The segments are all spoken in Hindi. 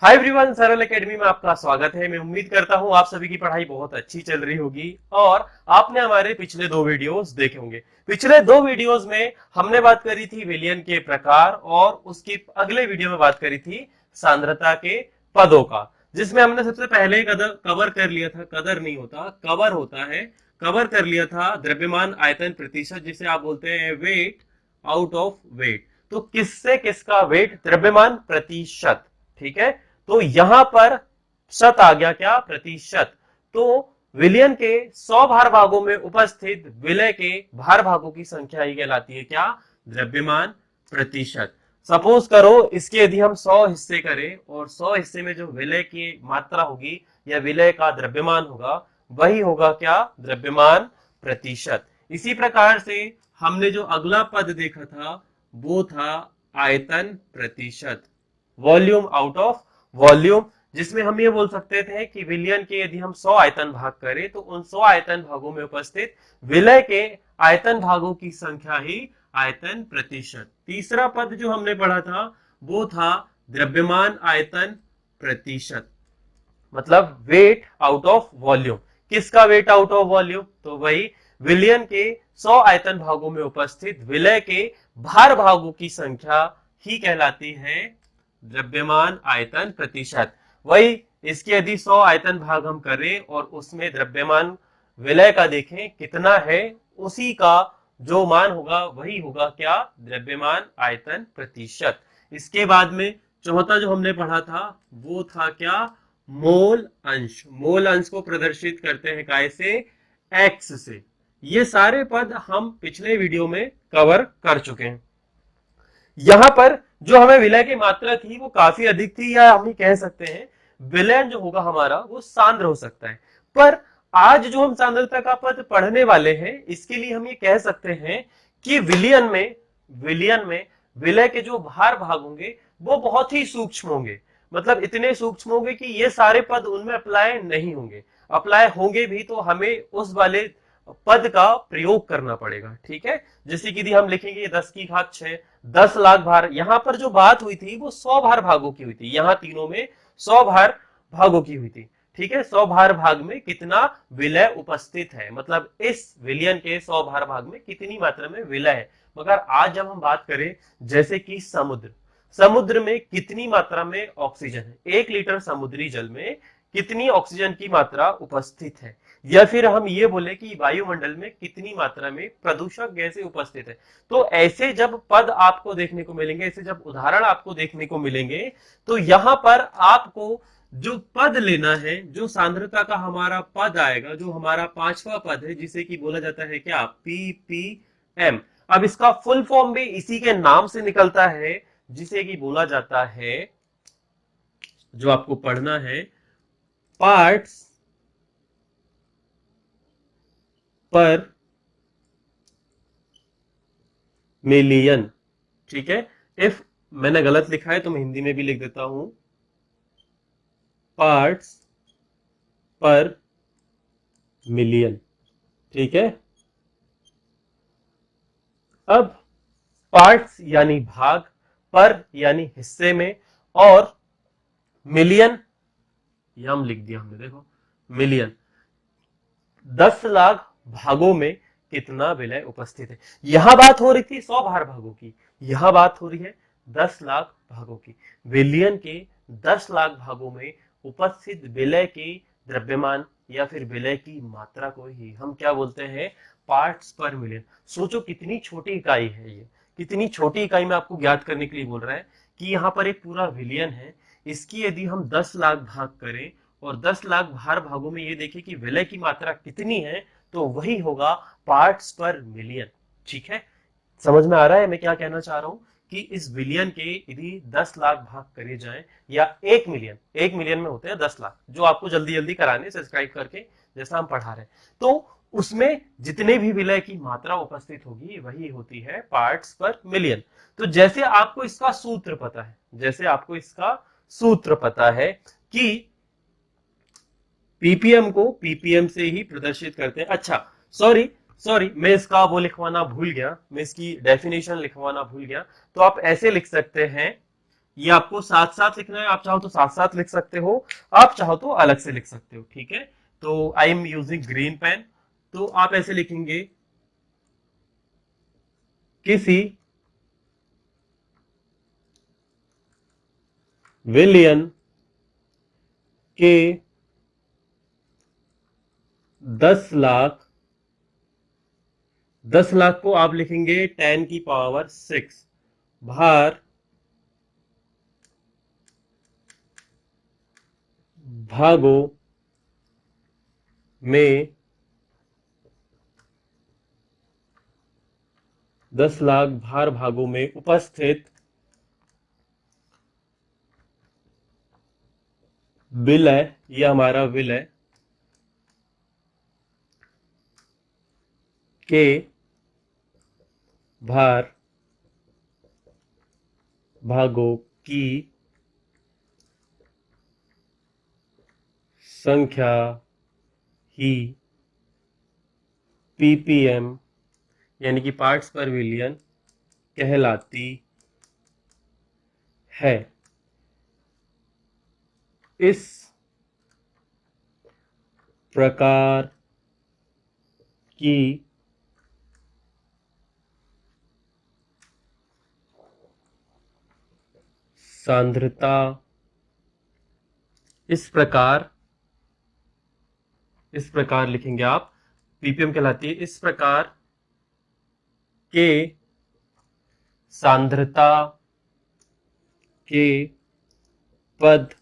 हाय एवरीवन, सरल एकेडमी में आपका स्वागत है। मैं उम्मीद करता हूं आप सभी की पढ़ाई बहुत अच्छी चल रही होगी और आपने हमारे पिछले दो वीडियोस देखे होंगे। पिछले दो वीडियोस में हमने बात करी थी विलयन के प्रकार और उसकी अगले वीडियो में बात करी थी सांद्रता के पदों का, जिसमें हमने सबसे पहले कवर कर लिया था, कदर नहीं होता कवर होता है, कवर कर लिया था द्रव्यमान आयतन प्रतिशत, जिसे आप बोलते हैं वेट आउट ऑफ वेट। तो किससे किसका वेट? द्रव्यमान प्रतिशत। ठीक है, तो यहां पर शत आ गया, क्या? प्रतिशत। तो विलयन के 100 भार भागों में उपस्थित विलय के भार भागों की संख्या ही कहलाती है क्या? द्रव्यमान प्रतिशत। सपोज करो इसके यदि हम 100 हिस्से करें और 100 हिस्से में जो विलय की मात्रा होगी या विलय का द्रव्यमान होगा वही होगा क्या? द्रव्यमान प्रतिशत। इसी प्रकार से हमने जो अगला पद देखा था वो था आयतन प्रतिशत, वॉल्यूम आउट ऑफ वॉल्यूम, जिसमें हम ये बोल सकते थे कि विलयन के यदि हम 100 आयतन भाग करें तो उन 100 आयतन भागों में उपस्थित विलय के आयतन भागों की संख्या ही आयतन प्रतिशत। तीसरा पद जो हमने पढ़ा था वो था द्रव्यमान आयतन प्रतिशत, मतलब वेट आउट ऑफ वॉल्यूम। किसका वेट आउट ऑफ वॉल्यूम? तो वही विलयन के 100 आयतन भागों में उपस्थित विलय के भार भागों की संख्या ही कहलाती है द्रव्यमान आयतन प्रतिशत। वही इसके यदि 100 आयतन भाग हम करें और उसमें द्रव्यमान विलय का देखें कितना है, उसी का जो मान होगा वही होगा क्या? द्रव्यमान आयतन प्रतिशत। इसके बाद में चौथा जो हमने पढ़ा था वो था क्या? मोल अंश। मोल अंश को प्रदर्शित करते हैं काय से? एक्स से। ये सारे पद हम पिछले वीडियो में कवर कर चुके हैं। यहां पर जो हमें विलय की मात्रा थी वो काफी अधिक थी, या हम कह सकते हैं विलयन जो होगा हमारा वो सांद्र हो सकता है। पर आज जो हम सांद्रता का पद पढ़ने वाले हैं इसके लिए हम ये कह सकते हैं कि विलयन में विलय के जो भार भाग होंगे वो बहुत ही सूक्ष्म होंगे। मतलब इतने सूक्ष्म होंगे कि ये सारे पद उनमें अप्लाई नहीं होंगे। अप्लाई होंगे भी तो हमें उस वाले पद का प्रयोग करना पड़ेगा। ठीक है, जैसे कि यदि हम लिखेंगे 10 की घात 6, 10 लाख भार। यहां पर जो बात हुई थी वो 100 भार भागों की हुई थी, यहां तीनों में 100 भार भागों की हुई थी। ठीक है, 100 भार भाग में कितना विलय उपस्थित है, मतलब इस विलयन के 100 भार भाग में कितनी मात्रा में विलय है। मगर आज जब हम बात करें जैसे कि समुद्र में कितनी मात्रा में ऑक्सीजन है, 1 लीटर समुद्री जल में कितनी ऑक्सीजन की मात्रा उपस्थित है, या फिर हम ये बोले कि वायुमंडल में कितनी मात्रा में प्रदूषक गैसें उपस्थित है। तो ऐसे जब पद आपको देखने को मिलेंगे, ऐसे जब उदाहरण आपको देखने को मिलेंगे, तो यहां पर आपको जो पद लेना है, जो सांद्रता का हमारा पद आएगा, जो हमारा पांचवा पद है जिसे कि बोला जाता है क्या? पीपीएम। अब इसका फुल फॉर्म भी इसी के नाम से निकलता है, जिसे कि बोला जाता है, जो आपको पढ़ना है, पार्ट्स पर मिलियन। ठीक है, इफ मैंने गलत लिखा है तो मैं हिंदी में भी लिख देता हूं, पार्ट्स पर मिलियन। ठीक है, अब पार्ट्स यानी भाग, पर यानी हिस्से में, और मिलियन यह हम लिख दिया हमने, देखो मिलियन। 10 लाख भागों में कितना विलय उपस्थित है। यहां बात हो रही थी 100 भार भागों की, यहां बात हो रही है 10 लाख भागों की। विलयन के 10 लाख भागों में उपस्थित विलय के द्रव्यमान या फिर विलय की मात्रा को ही हम क्या बोलते हैं? पार्ट्स पर मिलियन। सोचो कितनी छोटी इकाई है ये, कितनी छोटी इकाई में आपको ज्ञात करने के लिए बोल रहा है कि यहाँ पर एक पूरा विलयन है, इसकी यदि हम 10 लाख भाग करें और 10 लाख भार भागों में ये देखें कि विलय की मात्रा कितनी है, तो वही होगा पार्ट्स पर मिलियन। ठीक है, समझ में आ रहा है मैं क्या कहना चाह रहा हूं कि इस विलियन के यदि 10 लाख भाग करे जाएं या 1 मिलियन, 1 मिलियन में होते हैं 10 लाख, जो आपको जल्दी जल्दी कराने सब्सक्राइब करके जैसा हम पढ़ा रहे हैं, तो उसमें जितने भी विलय की मात्रा उपस्थित होगी वही होती है पार्ट्स पर मिलियन। तो जैसे आपको इसका सूत्र पता है, जैसे आपको इसका सूत्र पता है कि पीपीएम को पीपीएम से ही प्रदर्शित करते हैं। अच्छा, सॉरी सॉरी, मैं इसका वो लिखवाना भूल गया, मैं इसकी डेफिनेशन लिखवाना भूल गया। तो आप ऐसे लिख सकते हैं ये आपको साथ साथ लिखना है। आप चाहो तो साथ साथ लिख सकते हो, आप चाहो तो अलग से लिख सकते हो। ठीक है, तो I am using green pen, तो आप ऐसे लिखेंगे, किसी विलियन के 10 लाख, 10 लाख को आप लिखेंगे 10⁶ भार भागों में, 10 लाख भार भागों में उपस्थित विलय, ये हमारा विलय के भार भागों की संख्या ही पीपीएम यानी कि पार्ट्स पर विलियन कहलाती है। इस प्रकार की सांद्रता, इस प्रकार लिखेंगे आप, पीपीएम कहलाती है। इस प्रकार के सांद्रता के पद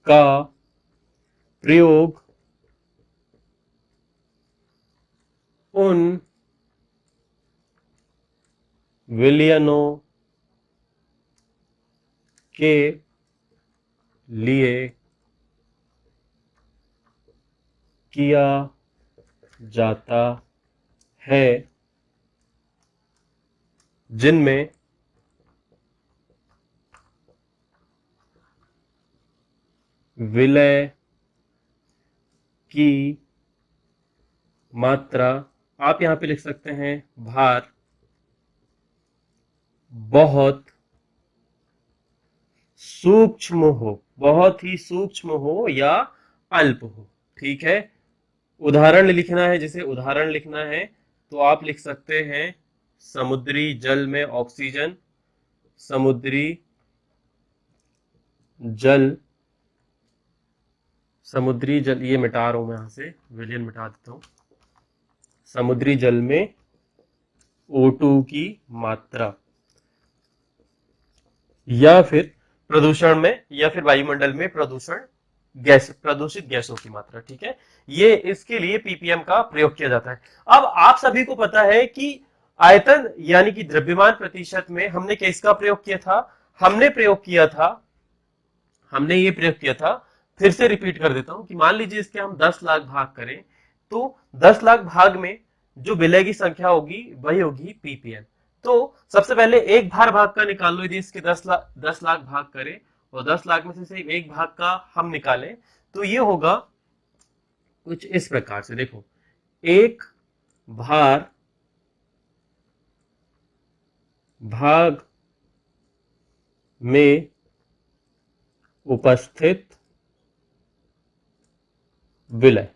का प्रयोग उन विलियनों के लिए किया जाता है जिनमें विलय की मात्रा, आप यहां पे लिख सकते हैं भार, बहुत सूक्ष्म हो, बहुत ही सूक्ष्म हो या अल्प हो। ठीक है, उदाहरण लिखना है, जैसे उदाहरण लिखना है तो आप लिख सकते हैं समुद्री जल में ऑक्सीजन, समुद्री जल, समुद्री जल, ये मिटा रहा हूं मैं, यहां से विलियन मिटा देता हूं। समुद्री जल में O2 की मात्रा, या फिर प्रदूषण में, या फिर वायुमंडल में प्रदूषित गैसों की मात्रा। ठीक है, ये इसके लिए पीपीएम का प्रयोग किया जाता है। अब आप सभी को पता है कि आयतन यानी कि द्रव्यमान प्रतिशत में हमने किसका प्रयोग किया था? हमने ये प्रयोग किया था, फिर से रिपीट कर देता हूं कि मान लीजिए इसके हम 10 लाख भाग करें, तो 10 लाख भाग में जो विलय की संख्या होगी वही होगी पीपीएम। तो सबसे पहले एक भाग का निकाल लो। यदि इसके 10 लाख भाग करें और 10 लाख में से एक भाग का हम निकालें, तो ये होगा कुछ इस प्रकार से। देखो, एक भार भाग में उपस्थित विलय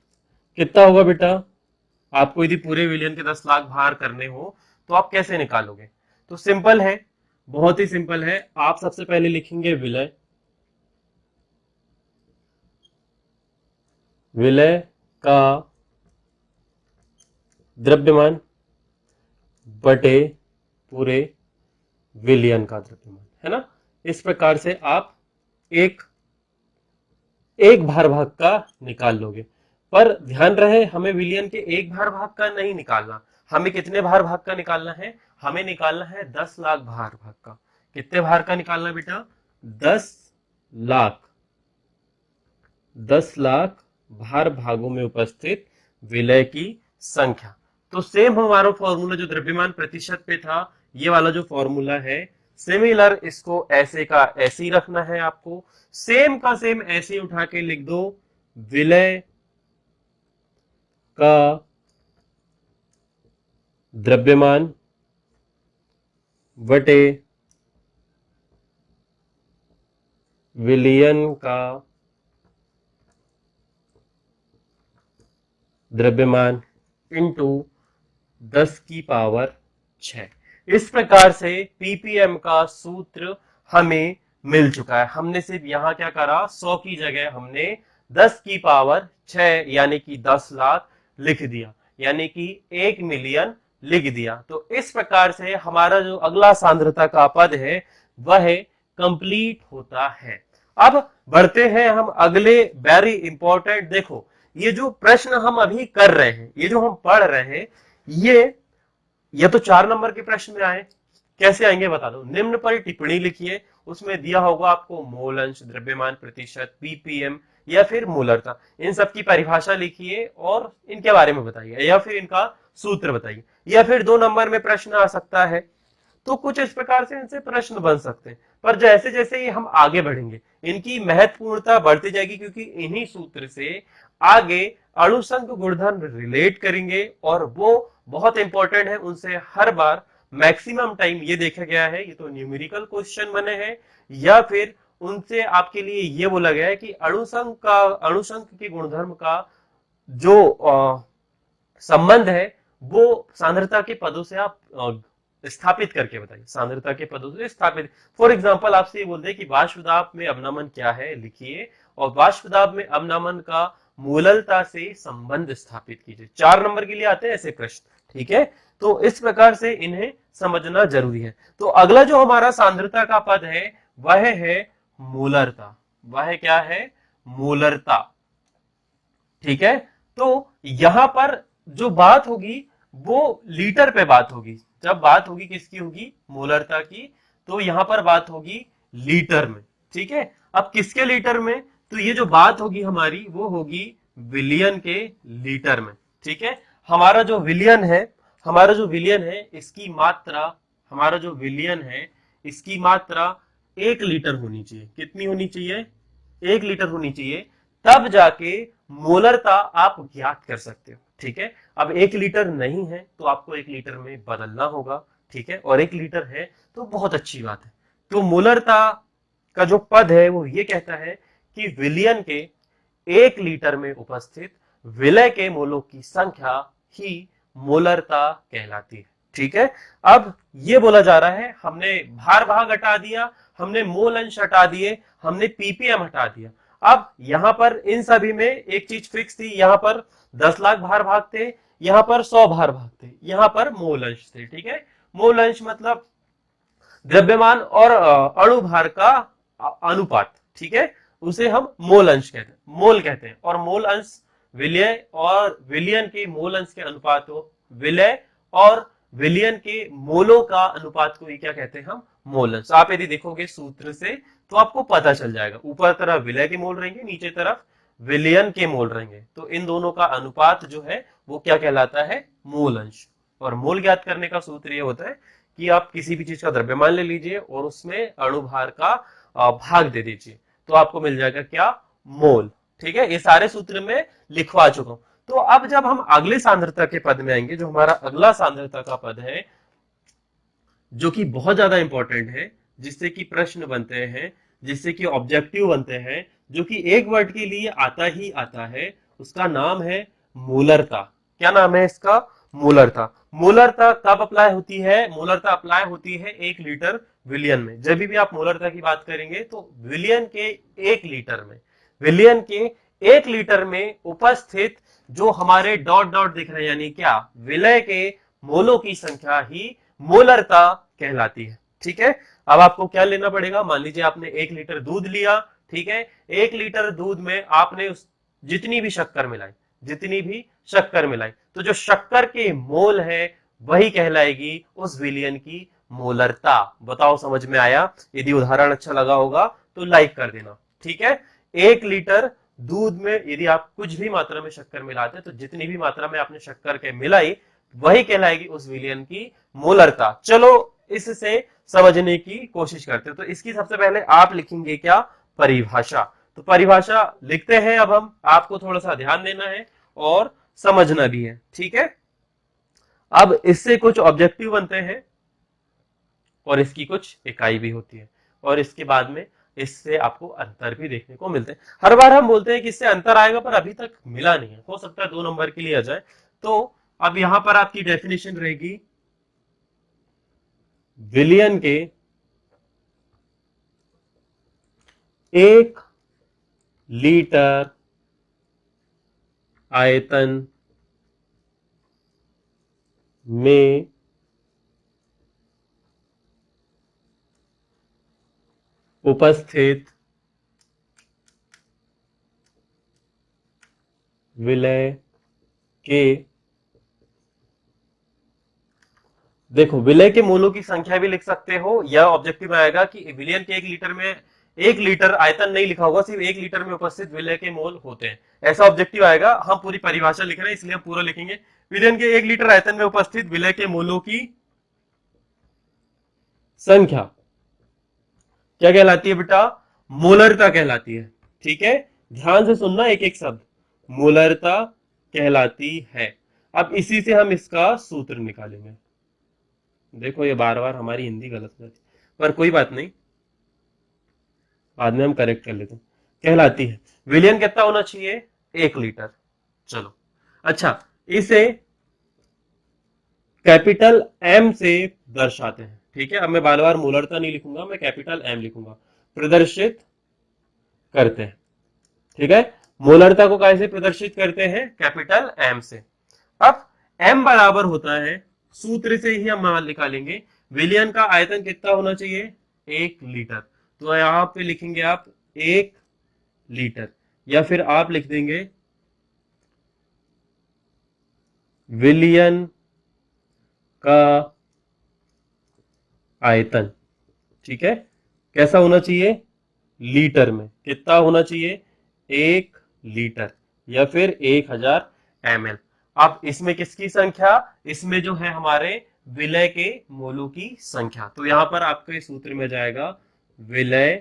कितना होगा बेटा? आपको यदि पूरे विलियन के 10 लाख भार करने हो तो आप कैसे निकालोगे? तो सिंपल है, बहुत ही सिंपल है। आप सबसे पहले लिखेंगे विलय, विलय का द्रव्यमान बटे पूरे विलियन का द्रव्यमान, है ना? इस प्रकार से आप एक एक भाग का निकाल लोगे। पर ध्यान रहे, हमें विलियन के एक भाग का नहीं निकालना, हमें कितने भाग का निकालना है? हमें निकालना है 10 लाख भाग का। कितने भार का निकालना बेटा? 10 लाख, 10 लाख भार भागों में उपस्थित विलय की संख्या। तो सेम हमारा फॉर्मूला जो द्रव्यमान प्रतिशत पे था, ये वाला जो फॉर्मूला है, सिमिलर इसको ऐसे का ऐसे ही रखना है आपको। सेम का सेम ऐसे ही उठा के लिख दो, विलय का द्रव्यमान बटे विलयन का द्रव्यमान इंटू 10 की पावर 6। इस प्रकार से पीपीएम का सूत्र हमें मिल चुका है। हमने सिर्फ यहां क्या करा, 100 की जगह हमने 10 की पावर 6 यानी कि 10 लाख लिख दिया, यानी कि 1 मिलियन लिख दिया। तो इस प्रकार से हमारा जो अगला सांद्रता का पद है वह कंप्लीट होता है। अब बढ़ते हैं हम अगले वेरी इंपॉर्टेंट, देखो ये जो प्रश्न हम अभी कर रहे हैं, ये जो हम पढ़ रहे हैं, ये तो 4 नंबर के प्रश्न में आए। कैसे आएंगे बता दो। निम्न पर टिप्पणी लिखिए, उसमें दिया होगा आपको मोल अंश, द्रव्यमान प्रतिशत, पीपीएम या फिर मोलरता। इन सब की परिभाषा लिखिए और इनके बारे में बताइए, या फिर इनका सूत्र बताइए। या फिर 2 नंबर में प्रश्न आ सकता है। तो कुछ इस प्रकार से इनसे प्रश्न बन सकते हैं। पर जैसे जैसे ये हम आगे बढ़ेंगे इनकी महत्वपूर्णता बढ़ती जाएगी, क्योंकि इन्हीं सूत्र से आगे अणुसंघ गुणधर्म रिलेट करेंगे और वो बहुत इंपॉर्टेंट है। उनसे हर बार मैक्सिमम टाइम ये देखा गया है, ये तो न्यूमेरिकल क्वेश्चन बने हैं या फिर उनसे आपके लिए ये बोला गया है कि अणुसंघ के गुणधर्म का जो संबंध है वो सांद्रता के पदों से आप स्थापित करके बताइए। सांद्रता के पदों से स्थापित, फॉर एग्जांपल आपसे ये बोलते हैं कि वाष्प दाब में अवनमन क्या है, लिखिए और वाष्प दाब में अवनमन का मूललता से संबंध स्थापित कीजिए। 4 नंबर के लिए आते हैं ऐसे प्रश्न, ठीक है। तो इस प्रकार से इन्हें समझना जरूरी है। तो अगला जो हमारा सांद्रता का पद है वह है मूलरता। वह क्या है, मूलरता, ठीक है। तो यहां पर जो बात होगी वो लीटर पे बात होगी। जब बात होगी किसकी होगी, मोलरता की, तो यहां पर बात होगी लीटर में, ठीक है। अब किसके लीटर में, तो ये जो बात होगी हमारी वो होगी विलियन के लीटर में, ठीक है। हमारा जो विलियन है, हमारा जो विलियन है इसकी मात्रा, हमारा जो विलियन है इसकी मात्रा 1 लीटर होनी चाहिए। कितनी होनी चाहिए, 1 लीटर होनी चाहिए। तब जाके मोलरता आप ज्ञात कर सकते हो, ठीक है। अब 1 लीटर नहीं है तो आपको 1 लीटर में बदलना होगा, ठीक है। और 1 लीटर है तो बहुत अच्छी बात है। तो मोलरता का जो पद है वो ये कहता है कि विलियन के 1 लीटर में उपस्थित विलय के मोलों की संख्या ही मोलरता कहलाती है, ठीक है। अब ये बोला जा रहा है हमने भार भाग हटा दिया, हमने मोल अंश हटा दिए, हमने पीपीएम हटा दिया। अब यहां पर इन सभी में एक चीज फिक्स थी, यहां पर 10 लाख भार भाग थे, यहां पर 100 भार भाग थे, यहां पर मोल अंश थे, ठीक है। मोल अंश मतलब द्रव्यमान और अणु भार का अनुपात, ठीक है। उसे हम मोल अंश कहते हैं, मोल कहते हैं। और मोल अंश विलय और विलियन के मोल अंश के अनुपात को विलय और विलियन के मोलों का अनुपात को ही क्या कहते हैं, हम मोल अंश। आप यदि देखोगे सूत्र से तो आपको पता चल जाएगा, ऊपर तरफ विलय के मोल रहेंगे, नीचे तरफ विलियन के मोल रहेंगे। तो इन दोनों का अनुपात जो है वो क्या कहलाता है, मोल अंश। और मोल ज्ञात करने का सूत्र ये होता है कि आप किसी भी चीज का द्रव्यमान ले लीजिए और उसमें अणुभार का भाग दे दीजिए, तो आपको मिल जाएगा क्या, मोल, ठीक है। ये सारे सूत्र में लिखवा चुका हूं। तो अब जब हम अगले सांद्रता के पद में आएंगे, जो हमारा अगला सांद्रता का पद है जो कि बहुत ज्यादा इंपॉर्टेंट है, जिससे कि प्रश्न बनते हैं, जिससे कि ऑब्जेक्टिव बनते हैं, जो कि एक वर्ड के लिए आता ही आता है, उसका नाम है मोलरता। क्या नाम है इसका, मोलरता। मोलरता कब अप्लाई होती है, मोलरता अप्लाई होती है 1 लीटर विलियन में। जब भी आप मोलरता की बात करेंगे तो विलियन के 1 लीटर में, विलियन के 1 लीटर में उपस्थित जो हमारे डॉट डॉट दिख रहे हैं, यानी क्या, विलय के मोलों की संख्या ही मोलरता कहलाती है, ठीक है। अब आपको क्या लेना पड़ेगा, मान लीजिए आपने 1 लीटर दूध लिया, ठीक है। 1 लीटर दूध में आपने जितनी भी शक्कर मिलाई, जितनी भी शक्कर मिलाई, तो जो शक्कर के मोल है वही कहलाएगी उस विलियन की मोलरता। बताओ समझ में आया। यदि उदाहरण अच्छा लगा होगा तो लाइक कर देना, ठीक है। 1 लीटर दूध में यदि आप कुछ भी मात्रा में शक्कर मिलाते हैं तो जितनी भी मात्रा में आपने शक्कर के मिलाई वही कहलाएगी उस विलियन की मोलरता। चलो इससे समझने की कोशिश करते हैं। तो इसकी सबसे पहले आप लिखेंगे क्या, परिभाषा। तो परिभाषा लिखते हैं अब हम, आपको थोड़ा सा ध्यान देना है और समझना भी है, ठीक है। अब इससे कुछ ऑब्जेक्टिव बनते हैं और इसकी कुछ इकाई भी होती है, और इसके बाद में इससे आपको अंतर भी देखने को मिलते हैं। हर बार हम बोलते हैं कि इससे अंतर आएगा, पर अभी तक मिला नहीं है, हो सकता है 2 नंबर के लिए आ जाए। तो अब यहां पर आपकी डेफिनेशन रहेगी विलियन के 1 लीटर आयतन में उपस्थित विलय के, देखो विलय के मोलों की संख्या भी लिख सकते हो, या ऑब्जेक्टिव आएगा कि विलियन के 1 लीटर में 1 लीटर आयतन नहीं लिखा होगा, सिर्फ 1 लीटर में उपस्थित विलय के मोल होते हैं, ऐसा ऑब्जेक्टिव आएगा। हम पूरी परिभाषा लिख रहे हैं इसलिए हम पूरा लिखेंगे। विलियन के 1 लीटर आयतन में उपस्थित विलय के मोलों की संख्या क्या कहलाती है बेटा? मोलरता कहलाती है। ठीक है, ध्यान से सुनना एक एक शब्द, मोलरता कहलाती है। अब इसी से हम इसका सूत्र निकालेंगे। देखो ये बार बार हमारी हिंदी गलत हो जाती है, पर कोई बात नहीं, बाद में हम करेक्ट कर लेते हैं। कहलाती है, विलियन कितना होना चाहिए? 1 लीटर। चलो अच्छा, इसे कैपिटल एम से दर्शाते हैं। ठीक है, अब मैं बार बार मोलरता नहीं लिखूंगा, मैं कैपिटल एम लिखूंगा। प्रदर्शित करते हैं। ठीक है, मोलरता को कैसे प्रदर्शित करते हैं? कैपिटल एम से। अब एम बराबर होता है, सूत्र से ही हम मान निकालेंगे, विलियन का आयतन कितना होना चाहिए? 1 लीटर। तो यहां पे लिखेंगे आप 1 लीटर, या फिर आप लिख देंगे विलियन का आयतन। ठीक है, कैसा होना चाहिए? लीटर में। कितना होना चाहिए? 1 लीटर, या फिर 1000 ml। अब इसमें किसकी संख्या? इसमें जो है हमारे विलय के मोलों की संख्या। तो यहां पर आपके सूत्र में जाएगा विलय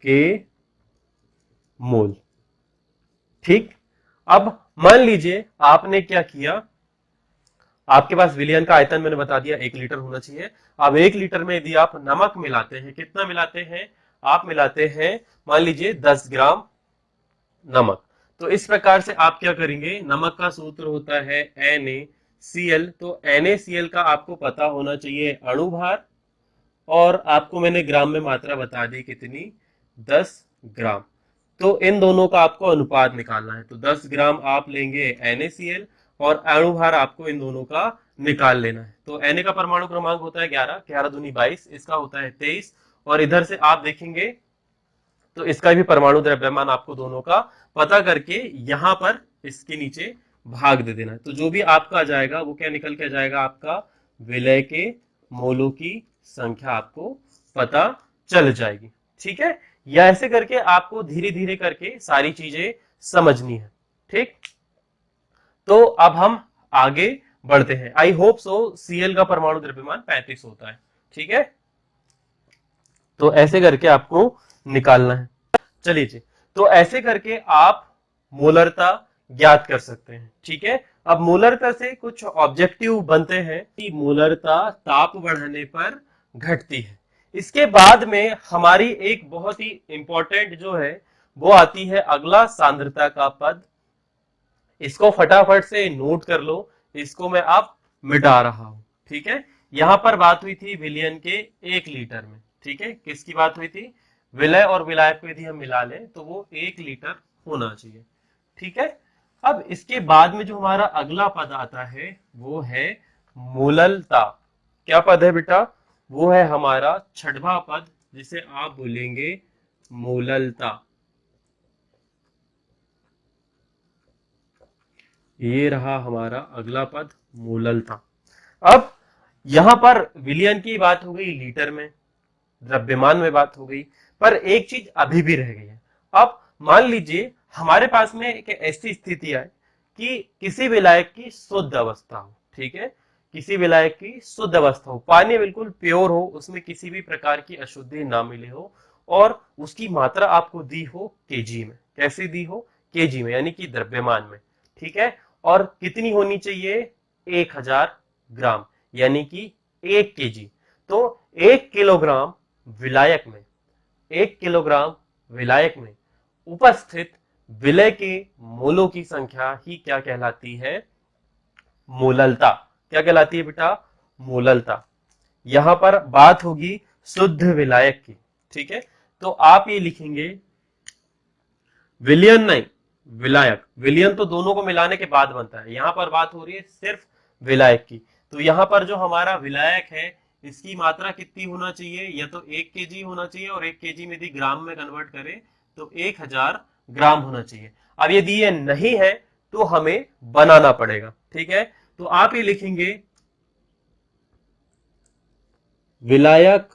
के मोल। ठीक, अब मान लीजिए आपने क्या किया, आपके पास विलियन का आयतन मैंने बता दिया 1 लीटर होना चाहिए। अब 1 लीटर में यदि आप नमक मिलाते हैं, कितना मिलाते हैं? आप मिलाते हैं मान लीजिए 10 ग्राम नमक। तो इस प्रकार से आप क्या करेंगे, नमक का सूत्र होता है NaCl। तो NaCl का आपको पता होना चाहिए अणुभार, और आपको मैंने ग्राम में मात्रा बता दी कितनी? 10 ग्राम। तो इन दोनों का आपको अनुपात निकालना है। तो 10 ग्राम आप लेंगे NaCl, और अणुभार आपको इन दोनों का निकाल लेना है। तो Na का परमाणु क्रमांक होता है 11, 11 दूनी 22, इसका होता है 23, और इधर से आप देखेंगे तो इसका भी परमाणु द्रव्यमान आपको दोनों का पता करके यहां पर इसके नीचे भाग दे देना है। तो जो भी आपका आ जाएगा वो क्या निकल के जाएगा? आपका विलय के मोलों की संख्या आपको पता चल जाएगी। ठीक है, या ऐसे करके आपको धीरे धीरे करके सारी चीजें समझनी है। ठीक, तो अब हम आगे बढ़ते हैं। आई होप सो Cl का परमाणु द्रव्यमान 35 होता है। ठीक है, तो ऐसे करके आपको निकालना है। चलिए जी, तो ऐसे करके आप मोलरता ज्ञात कर सकते हैं। ठीक है, अब मोलरता से कुछ ऑब्जेक्टिव बनते हैं कि मोलरता ताप बढ़ने पर घटती है। इसके बाद में हमारी एक बहुत ही इंपॉर्टेंट जो है वो आती है अगला, सांद्रता का पद। इसको फटाफट से नोट कर लो, इसको मैं अब मिटा रहा हूं। ठीक है, यहां पर बात हुई थी विलियन के 1 लीटर में। ठीक है, किसकी बात हुई थी? विलय और विलायक को यदि हम मिला लें तो वो 1 लीटर होना चाहिए। ठीक है, अब इसके बाद में जो हमारा अगला पद आता है वो है मोललता। क्या पद है बेटा? वो है हमारा छठवां पद, जिसे आप बोलेंगे मोललता। ये रहा हमारा अगला पद, मोललता। अब यहां पर विलियन की बात हो गई लीटर में, द्रव्यमान में बात हो गई, पर एक चीज अभी भी रह गई है। अब मान लीजिए हमारे पास में एक ऐसी स्थिति है कि किसी विलायक की शुद्ध अवस्था हो। ठीक है, किसी विलायक की शुद्ध अवस्था हो, पानी बिल्कुल प्योर हो, उसमें किसी भी प्रकार की अशुद्धि ना मिले हो, और उसकी मात्रा आपको दी हो केजी में। कैसे दी हो? केजी में, यानी कि द्रव्यमान में। ठीक है, और कितनी होनी चाहिए? 1000 ग्राम, यानी कि 1 केजी। तो 1 किलोग्राम विलायक में 1 किलोग्राम विलायक में उपस्थित विलय के मोलों की संख्या ही क्या कहलाती है? मोललता। क्या कहलाती है बेटा? मोललता। यहां पर बात होगी शुद्ध विलायक की, ठीक है। तो आप ये लिखेंगे विलियन नहीं, विलायक। विलियन तो दोनों को मिलाने के बाद बनता है, यहां पर बात हो रही है सिर्फ विलायक की। तो यहां पर जो हमारा विलायक है इसकी मात्रा कितनी होना चाहिए? या तो 1 kg होना चाहिए, और 1 kg में यदि ग्राम में कन्वर्ट करें तो 1000 ग्राम होना चाहिए। अब यदि ये नहीं है तो हमें बनाना पड़ेगा, ठीक है। तो आप ये लिखेंगे विलायक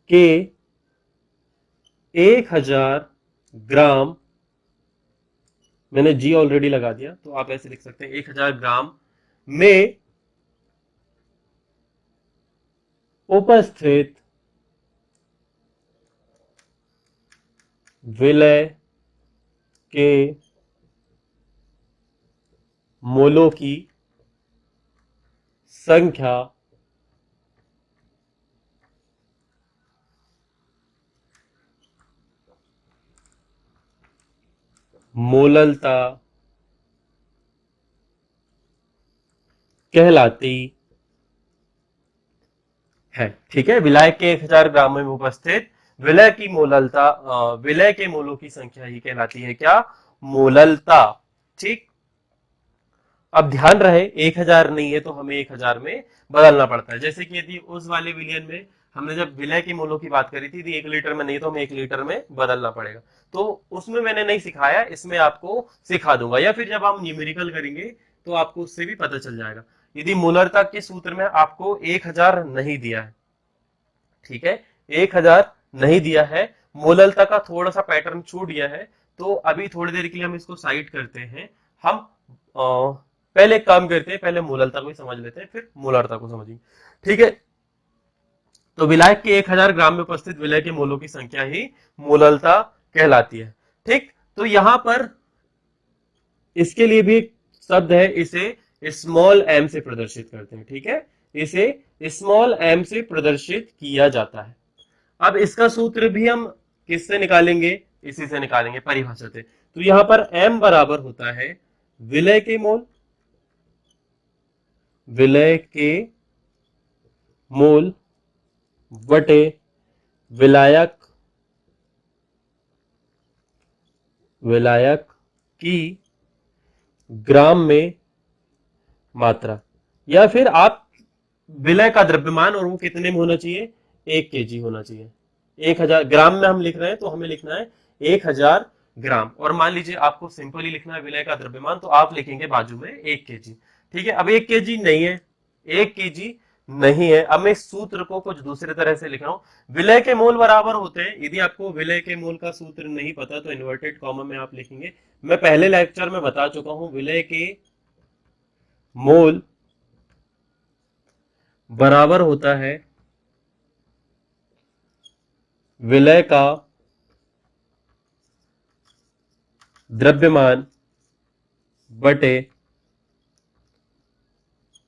के 1000 ग्राम, मैंने जी ऑलरेडी लगा दिया तो आप ऐसे लिख सकते हैं 1000 ग्राम में उपस्थित विलय के मोलों की संख्या मोललता कहलाती है, ठीक है। विलय के 1000 ग्राम में उपस्थित विलय की मोललता, विलय के मोलों की संख्या ही कहलाती है क्या? मोललता, ठीक। अब ध्यान रहे 1000 नहीं है तो हमें 1000 में बदलना पड़ता है। जैसे कि यदि उस वाले विलियन में हमने जब विलय के मोलों की बात करी थी, यदि 1 लीटर में नहीं तो हमें 1 लीटर में बदलना पड़ेगा। तो उसमें मैंने नहीं सिखाया, इसमें आपको सिखा दूंगा, या फिर जब हम न्यूमेरिकल करेंगे तो आपको उससे भी पता चल जाएगा। यदि मोलरता के सूत्र में आपको 1000 नहीं दिया है, ठीक है, 1000 नहीं दिया है, मोललता का थोड़ा सा पैटर्न छूट गया है, तो अभी थोड़ी देर के लिए हम इसको साइड करते हैं। हम पहले एक काम करते हैं, पहले मोललता को ही समझ लेते हैं, फिर मोलरता को समझेंगे, ठीक है। तो विलायक के 1000 ग्राम में उपस्थित विलय के मोलों की संख्या ही मोललता कहलाती है, ठीक। तो यहां पर इसके लिए भी एक शब्द है, इसे स्मॉल एम से प्रदर्शित करते हैं, ठीक है। इसे स्मॉल एम से प्रदर्शित किया जाता है। अब इसका सूत्र भी हम किससे निकालेंगे? इसी से निकालेंगे, परिभाषा से। तो यहां पर m बराबर होता है विलय के मोल, विलय के मोल बटे विलायक, विलायक की ग्राम में मात्रा। या फिर आप विलय का द्रव्यमान, और वो कितने में होना चाहिए? 1 kg होना चाहिए। 1000 ग्राम में हम लिख रहे हैं तो हमें लिखना है 1000 ग्राम। और मान लीजिए आपको सिंपली लिखना है विलय का द्रव्यमान, तो आप लिखेंगे बाजू में 1 kg, ठीक है। अब 1 kg नहीं है, 1 kg नहीं है। अब मैं इस सूत्र को कुछ दूसरे तरह से लिख रहा हूं। विलय के मोल बराबर होते हैं, यदि आपको विलय के मोल का सूत्र नहीं पता तो इन्वर्टेड कॉमा में आप लिखेंगे, मैं पहले लेक्चर में बता चुका हूं, विलय के मोल बराबर होता है विलय का द्रव्यमान बटे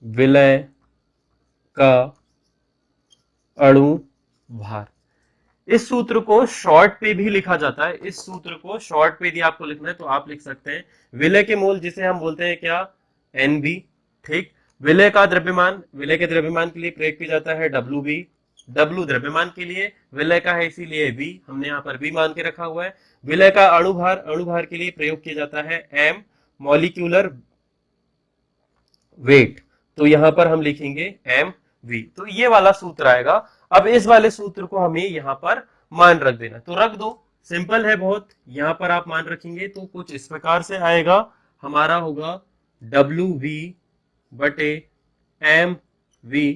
विलय का अणु भार। इस सूत्र को शॉर्ट पे भी लिखा जाता है। इस सूत्र को शॉर्ट पे यदि आपको लिखना है तो आप लिख सकते हैं विलय के मोल, जिसे हम बोलते हैं क्या? NB, ठीक। विलय का द्रव्यमान, विलय के द्रव्यमान के लिए प्रयोग किया जाता है WB। W द्रव्यमान के लिए, विलय का है इसीलिए B, हमने यहाँ पर B मान के रखा हुआ है। विलय का अणुभार, अणुभार के लिए प्रयोग किया जाता है M, मॉलिक्यूलर वेट। तो यहां पर हम लिखेंगे MV। तो ये वाला सूत्र आएगा। अब इस वाले सूत्र को हमें यहां पर मान रख देना, तो रख दो, सिंपल है बहुत। यहां पर आप मान रखेंगे तो कुछ इस प्रकार से आएगा, हमारा होगा WV बटे MV।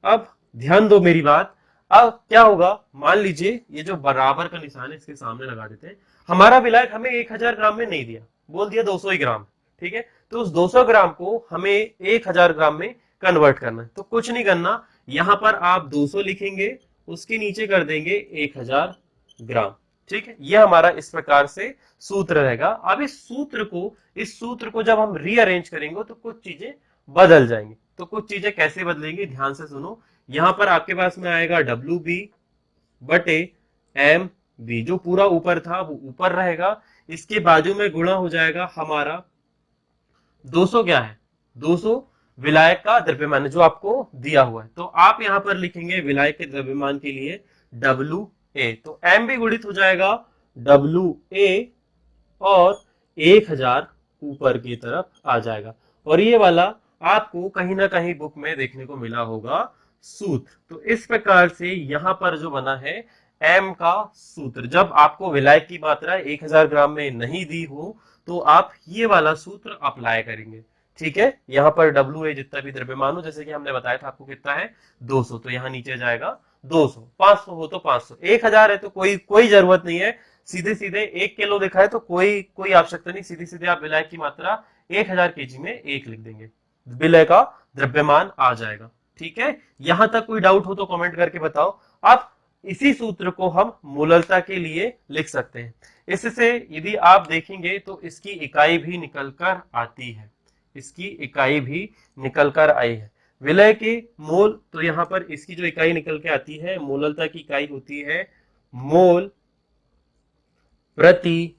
अब ध्यान दो मेरी बात, अब क्या होगा, मान लीजिए ये जो बराबर का निशान है इसके सामने लगा देते हैं। हमारा विलायक हमें 1000 ग्राम में नहीं दिया, बोल दिया 200 ही ग्राम, ठीक है। तो उस 200 ग्राम को हमें 1000 ग्राम में कन्वर्ट करना है। तो कुछ नहीं करना, यहां पर आप 200 लिखेंगे, उसके नीचे कर देंगे 1000 ग्राम, ठीक है। यह हमारा इस प्रकार से सूत्र रहेगा। अब इस सूत्र को जब हम रीअरेंज करेंगे तो कुछ चीजें बदल जाएंगी। तो कुछ चीजें कैसे बदलेंगी, ध्यान से सुनो। यहां पर आपके पास में आएगा WB बटे एम बी, जो पूरा ऊपर था वो ऊपर रहेगा, इसके बाजू में गुणा हो जाएगा हमारा 200 क्या है, 200 विलायक का द्रव्यमान जो आपको दिया हुआ है। तो आप यहां पर लिखेंगे विलायक के द्रव्यमान के लिए डब्ल्यू ए, तो एम भी गुणित हो जाएगा डब्ल्यू ए और 1000 ऊपर की तरफ आ जाएगा। और ये वाला आपको कहीं ना कहीं बुक में देखने को मिला होगा सूत्र। तो इस प्रकार से यहां पर जो बना है एम का सूत्र, जब आपको विलायक की मात्रा 1000 ग्राम में नहीं दी हो तो आप ये वाला सूत्र अप्लाई करेंगे। ठीक है, यहाँ पर डब्ल्यू ए जितना भी द्रव्यमान हो, जैसे कि हमने बताया था आपको कितना है 200, तो यहाँ नीचे जाएगा 200, 500 हो तो 500, 1000 है तो कोई कोई जरूरत नहीं है, सीधे सीधे 1 किलो लिखा है तो कोई कोई आवश्यकता नहीं, सीधे सीधे आप विलायक की मात्रा 1000 केजी में 1 लिख देंगे, विलय का द्रव्यमान आ जाएगा। ठीक है, यहां तक कोई डाउट हो तो कमेंट करके बताओ। अब इसी सूत्र को हम मोलरता के लिए लिख सकते हैं। इससे यदि आप देखेंगे तो इसकी इकाई भी निकल कर आती है, इसकी इकाई भी निकल कर आई है। विलय के मोल, तो यहां पर इसकी जो इकाई निकल के आती है, मोलरता की इकाई होती है मोल प्रति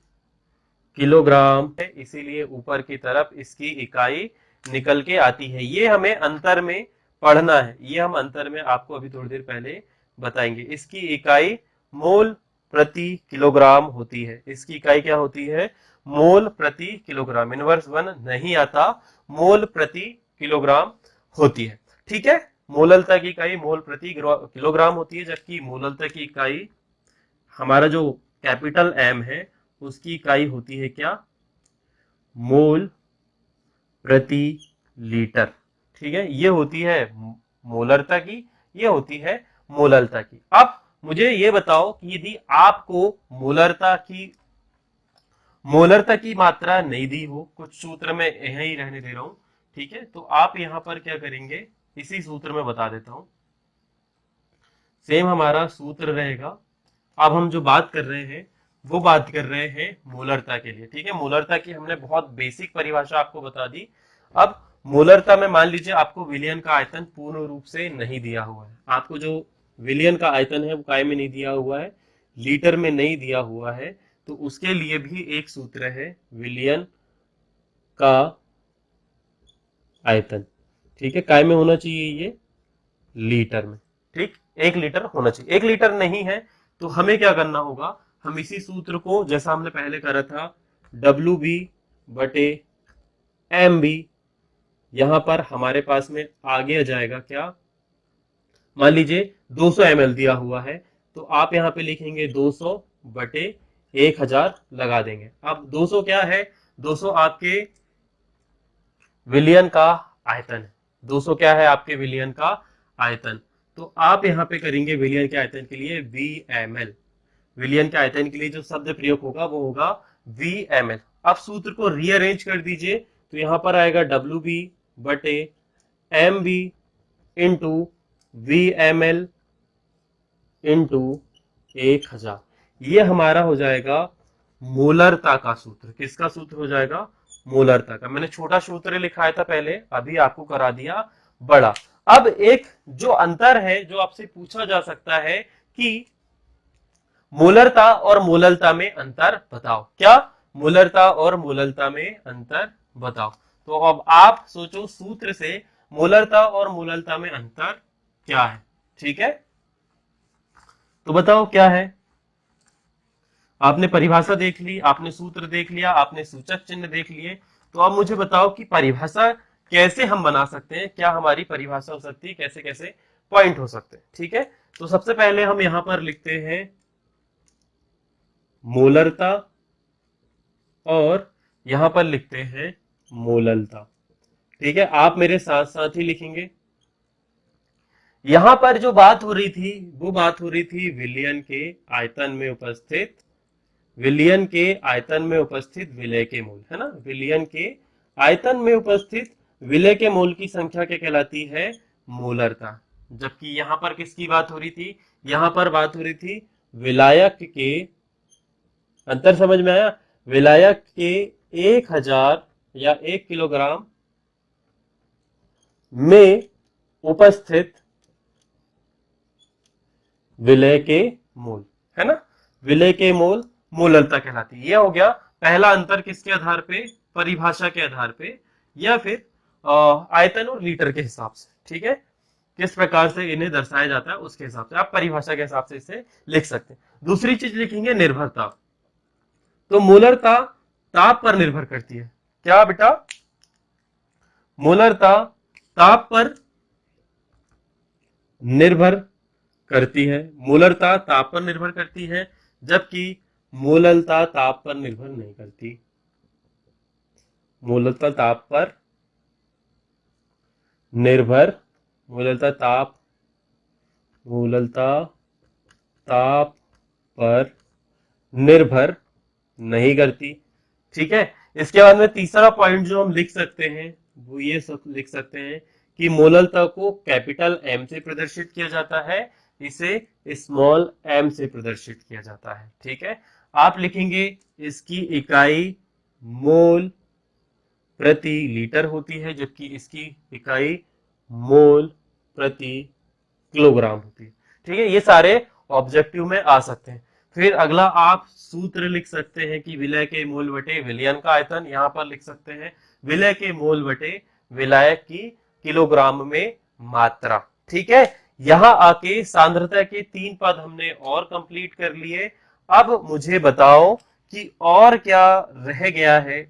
किलोग्राम है, इसीलिए ऊपर की तरफ इसकी इकाई निकल के आती है। ये हमें अंतर में पढ़ना है, ये हम अंतर में आपको अभी थोड़ी देर पहले बताएंगे। इसकी इकाई मोल प्रति किलोग्राम होती है, इसकी इकाई क्या होती है, मोल प्रति किलोग्राम, इनवर्स वन नहीं आता, मोल प्रति किलोग्राम होती है। ठीक है, मोललता की इकाई मोल प्रति किलोग्राम होती है, जबकि मोललता की इकाई हमारा जो कैपिटल एम है उसकी इकाई होती है क्या, मोल प्रति लीटर। ठीक है, ये होती है मोलरता की, ये होती है मोललता की। अब मुझे ये बताओ कि यदि आपको मोलरता की मात्रा नहीं दी हो, कुछ सूत्र में यही रहने दे रहा हूं, ठीक है, तो आप यहां पर क्या करेंगे, इसी सूत्र में बता देता हूं, सेम हमारा सूत्र रहेगा। अब हम जो बात कर रहे हैं वो बात कर रहे हैं मोलरता के लिए। ठीक है, मोलरता की हमने बहुत बेसिक परिभाषा आपको बता दी। अब मोलरता में मान लीजिए आपको विलयन का आयतन पूर्ण रूप से नहीं दिया हुआ है, आपको जो विलयन का आयतन है वो काय में नहीं दिया हुआ है, लीटर में नहीं दिया हुआ है, तो उसके लिए भी एक सूत्र है विलयन का आयतन। ठीक है, काय में होना चाहिए ये, लीटर में। ठीक, 1 लीटर होना चाहिए, 1 लीटर नहीं है तो हमें क्या करना होगा, हम इसी सूत्र को जैसा हमने पहले करा था, डब्ल्यू बी बटे एम बी, यहां पर हमारे पास में आगे आ जाएगा क्या, मान लीजिए 200 ml दिया हुआ है, तो आप यहां पे लिखेंगे 200 बटे 1000 लगा देंगे। अब 200 क्या है, 200 आपके विलियन का आयतन है, 200 क्या है आपके विलियन का आयतन। तो आप यहां पे करेंगे विलियन के आयतन के लिए VmL, विलियन के आयतन के लिए जो शब्द प्रयोग होगा वो होगा VmL। अब सूत्र को रीअरेंज कर दीजिए, तो यहां पर आएगा WB बटे MB इंटू VmL इंटू 1000, ये हमारा हो जाएगा मोलरता का सूत्र। किसका सूत्र हो जाएगा, मोलरता का। मैंने छोटा सूत्र लिखाया था पहले, अभी आपको करा दिया बड़ा। अब एक जो अंतर है जो आपसे पूछा जा सकता है कि मोलरता और मोललता में अंतर बताओ, क्या मोलरता और मोललता में अंतर बताओ। तो अब आप सोचो सूत्र से मोलरता और मोललता में अंतर क्या है। ठीक है, तो बताओ क्या है। आपने परिभाषा देख ली, आपने सूत्र देख लिया, आपने सूचक चिन्ह देख लिए, तो अब मुझे बताओ कि परिभाषा कैसे हम बना सकते हैं, क्या हमारी परिभाषा हो सकती है, कैसे कैसे पॉइंट हो सकते हैं। ठीक है, तो सबसे पहले हम यहां पर लिखते हैं मोलरता और यहां पर लिखते हैं मोललता। ठीक है, आप मेरे साथ साथ ही लिखेंगे। यहां पर जो बात हो रही थी वो बात हो रही थी विलयन के आयतन में उपस्थित, विलयन के आयतन में उपस्थित विलय के मोल, है ना, विलयन के आयतन में उपस्थित विलय के मोल की संख्या क्या कहलाती है, मोलरता। जबकि यहां पर किसकी बात हो रही थी, यहां पर बात हो रही थी विलायक के, अंतर समझ में आया, विलायक के 1000 या 1 किलोग्राम में उपस्थित विलय के मोल, है ना। विलय के मोल मोलरता कहलाती है। ये हो गया पहला अंतर, किसके आधार पे, परिभाषा के आधार पे, या फिर आयतन और लीटर के हिसाब से, ठीक है। किस प्रकार से इन्हें दर्शाया जाता है उसके हिसाब से, आप परिभाषा के हिसाब से इसे लिख सकते हैं। दूसरी चीज लिखेंगे निर्भरता। तो मोलरता ताप पर निर्भर करती है। क्या बेटा, मोलरता ताप पर निर्भर करती है। मोलरता ताप पर निर्भर करती है, जबकि मोलरता ताप पर निर्भर नहीं करती। मोलरता ताप पर निर्भर, मोलरता ताप, मोलरता ताप पर निर्भर नहीं करती, ठीक है। इसके बाद में तीसरा पॉइंट जो हम लिख सकते हैं वो ये सब लिख सकते हैं कि मोलरता को कैपिटल एम से प्रदर्शित किया जाता है, इसे स्मॉल एम से प्रदर्शित किया जाता है, ठीक है। आप लिखेंगे इसकी इकाई मोल प्रति लीटर होती है, जबकि इसकी इकाई मोल प्रति किलोग्राम होती है, ठीक है। ये सारे ऑब्जेक्टिव में आ सकते हैं। फिर अगला आप सूत्र लिख सकते हैं कि विलय के मोल बटे विलयन का आयतन, यहां पर लिख सकते हैं विलय के मोल बटे विलायक की किलोग्राम में मात्रा, ठीक है। यहां आके सांद्रता के 3 पद हमने और कंप्लीट कर लिए। अब मुझे बताओ कि और क्या रह गया है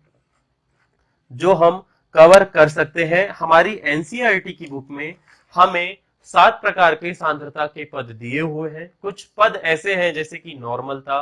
जो हम कवर कर सकते हैं। हमारी एनसीईआरटी की बुक में हमें 7 प्रकार के सांद्रता के पद दिए हुए हैं। कुछ पद ऐसे हैं जैसे कि नॉर्मलता,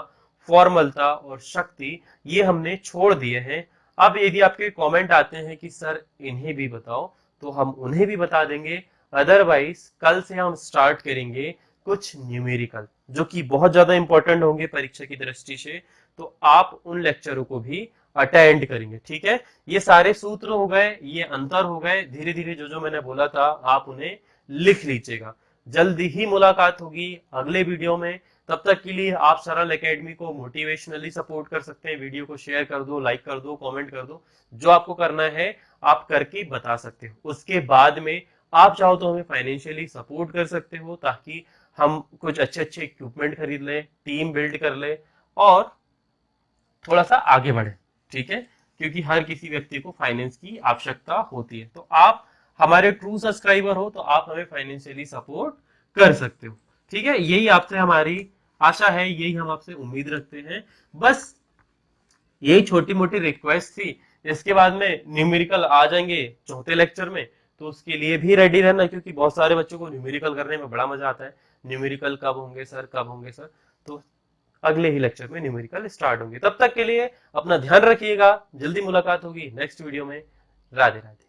फॉर्मलता और शक्ति, ये हमने छोड़ दिए हैं। अब यदि आपके कमेंट आते हैं कि सर इन्हें भी बताओ, तो हम उन्हें भी बता देंगे। अदरवाइज कल से हम स्टार्ट करेंगे कुछ न्यूमेरिकल जो कि बहुत ज्यादा इंपॉर्टेंट होंगे परीक्षा की दृष्टि से, तो आप उन लेक्चरों को भी अटेंड करेंगे, ठीक है। ये सारे सूत्र हो गए, ये अंतर हो गए, धीरे धीरे जो जो मैंने बोला था आप उन्हें लिख लीजिएगा। जल्दी ही मुलाकात होगी अगले वीडियो में। तब तक के लिए आप सरल एकेडमी को मोटिवेशनली सपोर्ट कर सकते हैं। वीडियो को शेयर कर दो, लाइक कर दो, कमेंट कर दो, जो आपको करना है आप करके बता सकते हो। उसके बाद में आप चाहो तो हमें फाइनेंशियली सपोर्ट कर सकते हो, ताकि हम कुछ अच्छे अच्छे इक्विपमेंट खरीद लें, टीम बिल्ड कर ले और थोड़ा सा आगे बढ़े, ठीक है। क्योंकि हर किसी व्यक्ति को फाइनेंस की आवश्यकता होती है। तो आप हमारे ट्रू सब्सक्राइबर हो तो आप हमें फाइनेंशियली सपोर्ट कर सकते हो, ठीक है। यही आपसे हमारी आशा है, यही हम आपसे उम्मीद रखते हैं। बस यही छोटी मोटी रिक्वेस्ट थी। इसके बाद में न्यूमेरिकल आ जाएंगे चौथे लेक्चर में, तो उसके लिए भी रेडी रहना, क्योंकि बहुत सारे बच्चों को न्यूमेरिकल करने में बड़ा मजा आता है। न्यूमेरिकल कब होंगे सर, कब होंगे सर, तो अगले ही लेक्चर में न्यूमेरिकल स्टार्ट होंगे। तब तक के लिए अपना ध्यान रखिएगा। जल्दी मुलाकात होगी नेक्स्ट वीडियो में। राधे राधे।